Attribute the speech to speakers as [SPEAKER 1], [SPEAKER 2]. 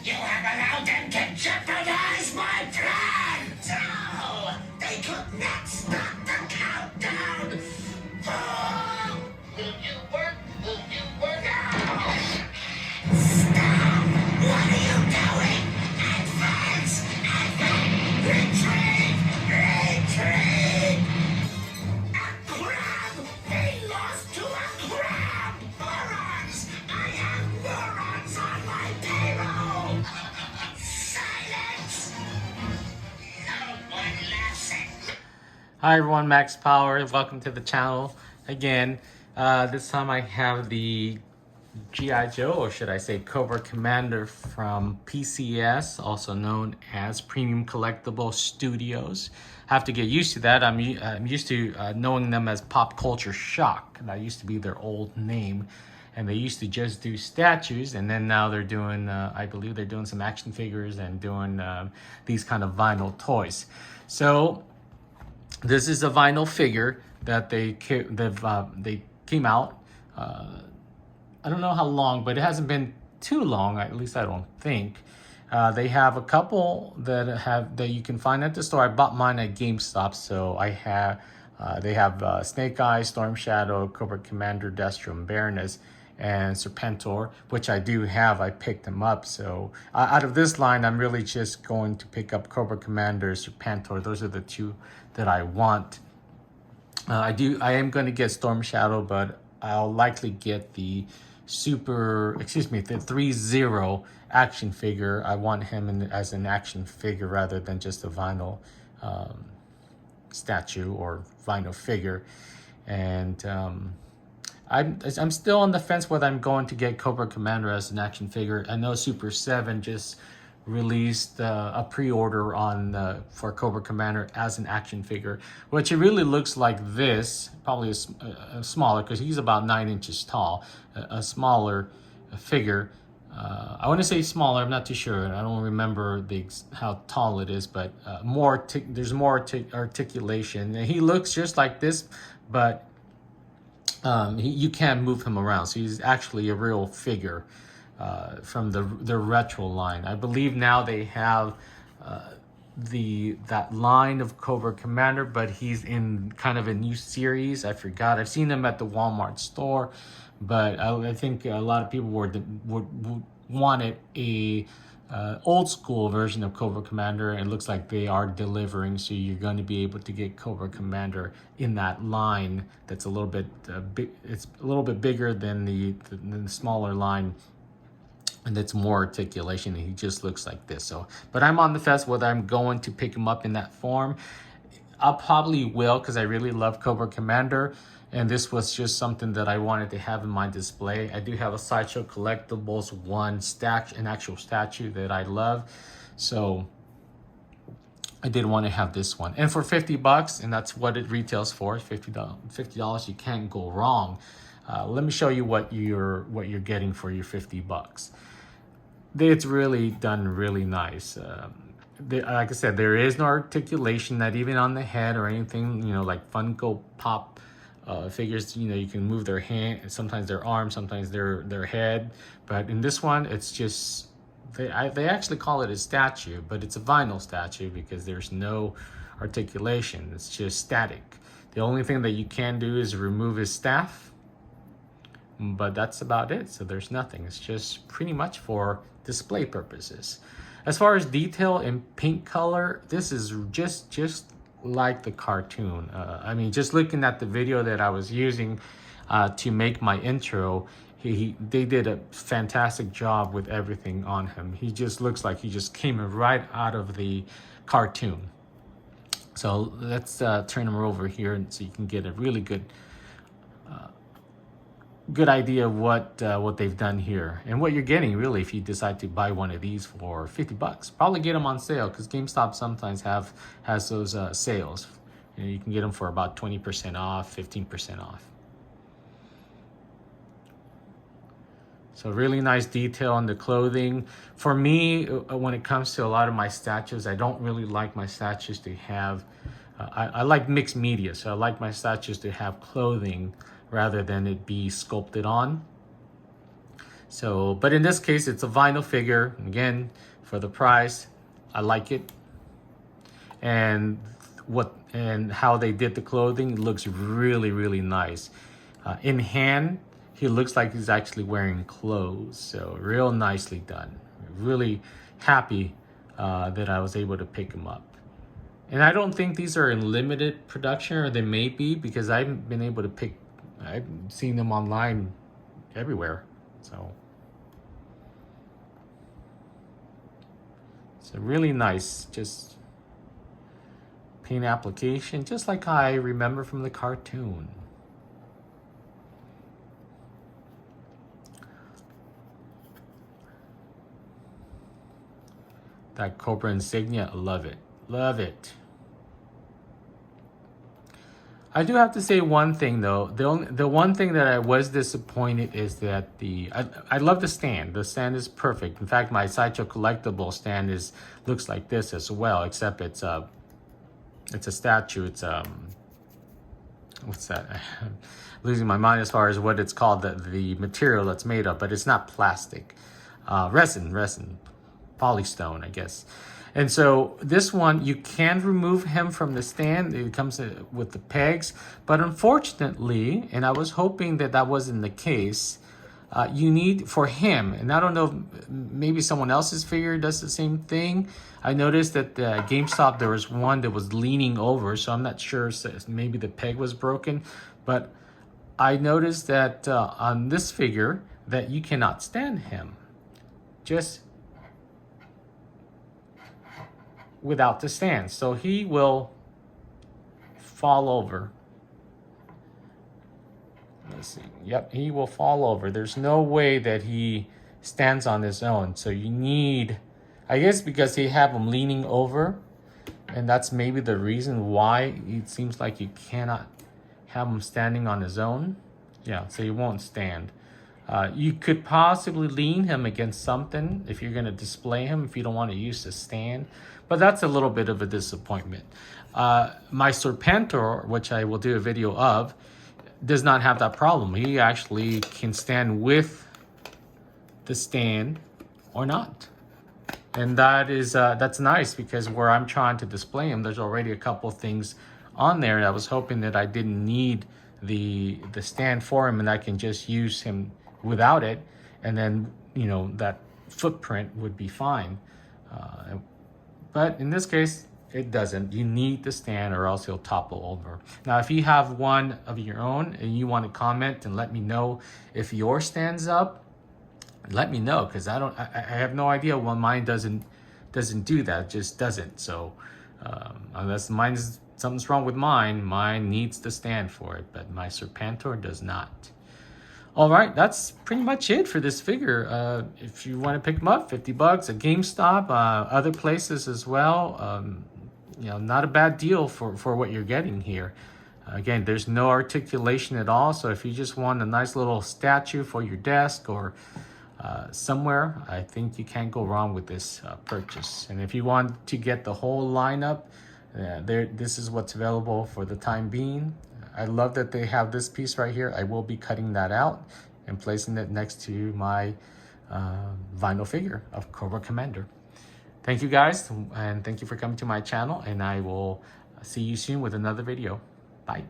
[SPEAKER 1] You have allowed them to jeopardize my plan! No! They could not stop the countdown! Oh! Will you work? Will you work? No! Stop! What are you doing? Advance! Advance! Retreat! Retreat! A crab! They lost to a crab! Morons! I have morons on my payroll! Silence! No one laughs.
[SPEAKER 2] Hi everyone, Max Power. Welcome to the channel again. This time I have the GIJOE, or should I say Cobra Commander from PCS, also known as Premium Collectible Studios. I have to get used to that. I'm used to knowing them as Pop Culture Shock. That used to be their old name. And they used to just do statues, and then now they're doing, I believe they're doing some action figures and doing these kind of vinyl toys. So this is a vinyl figure that they came out. I don't know how long, but it hasn't been too long. At least I don't think. They have a couple that you can find at the store. I bought mine at GameStop, so I have. They have Snake Eyes, Storm Shadow, Cobra Commander, Destro, and Baroness, and Serpentor, which I do have. I picked them up. So out of this line, I'm really just going to pick up Cobra Commander, Serpentor. Those are the two that I want. I am going to get Storm Shadow, but I'll likely get the the 3-0 action figure. I want him as an action figure rather than just a vinyl statue or vinyl figure. And I'm still on the fence whether I'm going to get Cobra Commander as an action figure. I know Super 7 just released a pre-order on for Cobra Commander as an action figure, which it really looks like this, probably a smaller, because he's about 9 inches tall, a smaller figure. I want to say smaller, I'm not too sure. I don't remember how tall it is, but there's more articulation. And he looks just like this, but you can't move him around. So he's actually a real figure from the retro line. I believe now they have that line of Cobra Commander, but he's in kind of a new series. I forgot. I've seen him at the Walmart store, but I think a lot of people wanted a old school version of Cobra Commander, and it looks like they are delivering. So you're going to be able to get Cobra Commander in that line. That's a little bit big. It's a little bit bigger than the smaller line. And it's more articulation, and he just looks like this. So, but I'm on the fence whether I'm going to pick him up in that form. I probably will, because I really love Cobra Commander, and this was just something that I wanted to have in my display. I do have a Sideshow Collectibles an actual statue that I love, so I did want to have this one. And for $50, and that's what it retails for, $50. You can't go wrong. Let me show you what you're getting for your $50. It's really done really nice. Like I said, there is no articulation, not even on the head or anything. Like Funko Pop figures. You can move their hand, sometimes their arm, sometimes their head. But in this one, it's just they actually call it a statue, but it's a vinyl statue because there's no articulation. It's just static. The only thing that you can do is remove his staff, but that's about it. So there's nothing. It's just pretty much for display purposes. As far as detail in pink color, this is just like the cartoon. I mean, just looking at the video that I was using to make my intro, they did a fantastic job with everything on him. He just looks like he just came right out of the cartoon. So let's turn him over here so you can get a really good idea of what they've done here and what you're getting, really, if you decide to buy one of these for $50. Probably get them on sale, because GameStop sometimes has those sales. You can get them for about 20% off, 15% off. So really nice detail on the clothing. For me, when it comes to a lot of my statues, I don't really like my statues to have I like mixed media, so I like my statues to have clothing rather than it be sculpted on. So, but in this case, it's a vinyl figure. Again, for the price, I like it. And how they did the clothing looks really, really nice. In hand, he looks like he's actually wearing clothes. So real nicely done. Really happy that I was able to pick him up. And I don't think these are in limited production, or they may be, because I've been able to I've seen them online everywhere. So it's a really nice, just paint application, just like I remember from the cartoon. That Cobra insignia, love it. Love it. I do have to say one thing though. The one thing that I was disappointed is that I love the stand. The stand is perfect. In fact, my Sideshow collectible stand looks like this as well, except it's a statue. It's what's that? I'm losing my mind as far as what it's called, the material that's made of, but it's not plastic. Resin, polystone, I guess. And so this one, you can remove him from the stand. It comes with the pegs, but unfortunately, and I was hoping that that wasn't the case, you need for him, and I don't know if maybe someone else's figure does the same thing. I noticed that the GameStop, there was one that was leaning over, so I'm not sure, so maybe the peg was broken, but I noticed that on this figure that you cannot stand him. Just without the stand. So he will fall over. Let's see. Yep, he will fall over. There's no way that he stands on his own. So you need, I guess because they have him leaning over, and that's maybe the reason why it seems like you cannot have him standing on his own. Yeah, so he won't stand. You could possibly lean him against something if you're going to display him, if you don't want to use the stand. But that's a little bit of a disappointment. My Serpentor, which I will do a video of, does not have that problem. He actually can stand with the stand or not. And that's nice, because where I'm trying to display him, there's already a couple things on there. I was hoping that I didn't need the stand for him, and I can just use him without it, and then that footprint would be fine. But in this case, it doesn't. You need the stand, or else he'll topple over. Now, if you have one of your own and you want to comment and let me know if yours stands up, let me know, because I have no idea why mine doesn't do that. It just doesn't. So unless something's wrong with mine needs the stand for it, but my Serpentor does not. All right, that's pretty much it for this figure. If you want to pick them up, $50 at GameStop, other places as well. Not a bad deal for what you're getting here. Again, there's no articulation at all, so if you just want a nice little statue for your desk or somewhere, I think you can't go wrong with this purchase. And if you want to get the whole lineup, this is what's available for the time being. I love that they have this piece right here. I will be cutting that out and placing it next to my vinyl figure of Cobra Commander. Thank you guys, and thank you for coming to my channel, and I will see you soon with another video. Bye.